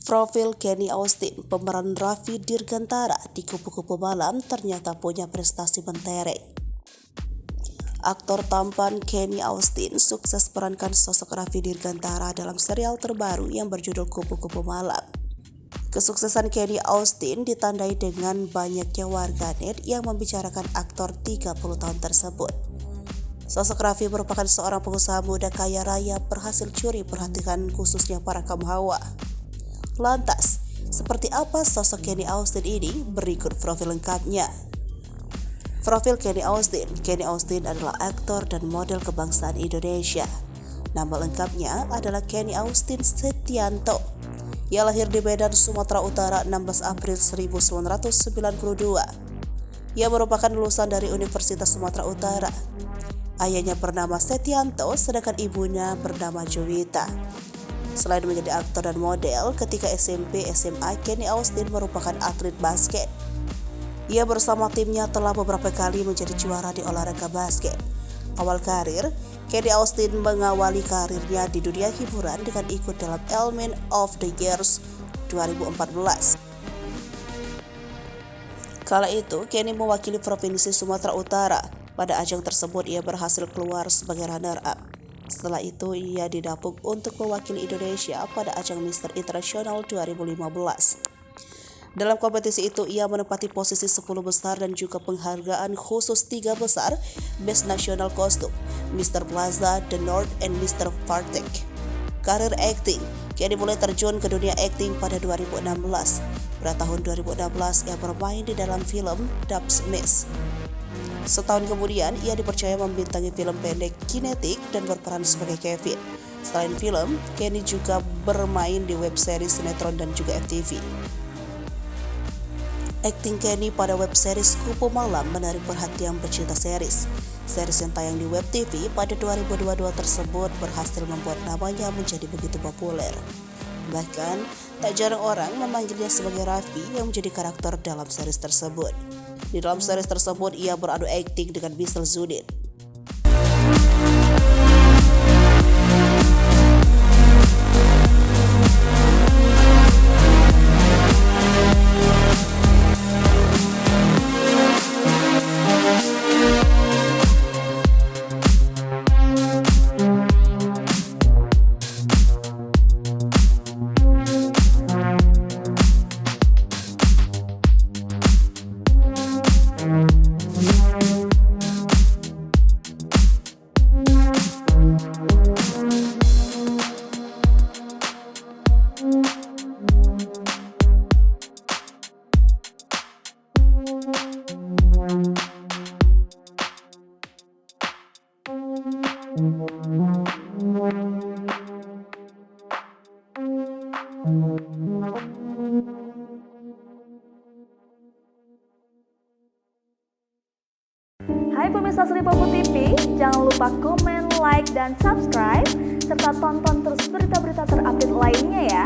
Profil Kenny Austin, pemeran Raffi Dirgantara di Kupu-Kupu Malam ternyata punya prestasi mentereng. Aktor tampan Kenny Austin sukses perankan sosok Raffi Dirgantara dalam serial terbaru yang berjudul Kupu-Kupu Malam. Kesuksesan Kenny Austin ditandai dengan banyaknya warganet yang membicarakan aktor 30 tahun tersebut. Sosok Raffi merupakan seorang pengusaha muda kaya raya berhasil curi perhatian khususnya para kaum hawa. Lantas, seperti apa sosok Kenny Austin ini? Berikut profil lengkapnya. Profil Kenny Austin. Kenny Austin adalah aktor dan model kebangsaan Indonesia. Nama lengkapnya adalah Kenny Austin Setianto. Ia lahir di Medan, Sumatera Utara 16 April 1992. Ia merupakan lulusan dari Universitas Sumatera Utara. Ayahnya bernama Setianto, sedangkan ibunya bernama Juwita. Selain menjadi aktor dan model, ketika SMP SMA Kenny Austin merupakan atlet basket. Ia bersama timnya telah beberapa kali menjadi juara di olahraga basket. Awal karir, Kenny Austin mengawali karirnya di dunia hiburan dengan ikut dalam Element of the Years 2014. Kala itu, Kenny mewakili Provinsi Sumatera Utara. Pada ajang tersebut, ia berhasil keluar sebagai runner-up. Setelah itu, ia didapuk untuk mewakili Indonesia pada ajang Mr. International 2015. Dalam kompetisi itu, ia menempati posisi 10 besar dan juga penghargaan khusus 3 besar, Best National Costume, Mr. Plaza, The North, and Mr. Fartek. Karir akting, Kenny mulai terjun ke dunia akting pada 2016. Pada tahun 2016, ia bermain di dalam film Dubs Miss. Setahun kemudian, ia dipercaya membintangi film pendek Kinetic dan berperan sebagai Kevin. Selain film, Kenny juga bermain di web series, sinetron, dan juga FTV. Akting Kenny pada web series Kupu Malam menarik perhatian pecinta series. Series yang tayang di web TV pada 2022 tersebut berhasil membuat namanya menjadi begitu populer. Bahkan, tak jarang orang memanggilnya sebagai Raffi yang menjadi karakter dalam series tersebut. Di dalam series tersebut, ia beradu akting dengan Mr. Zudin. Hai pemirsa Sri Popo TV, jangan lupa komen, like, dan subscribe, serta tonton terus berita-berita terupdate lainnya ya.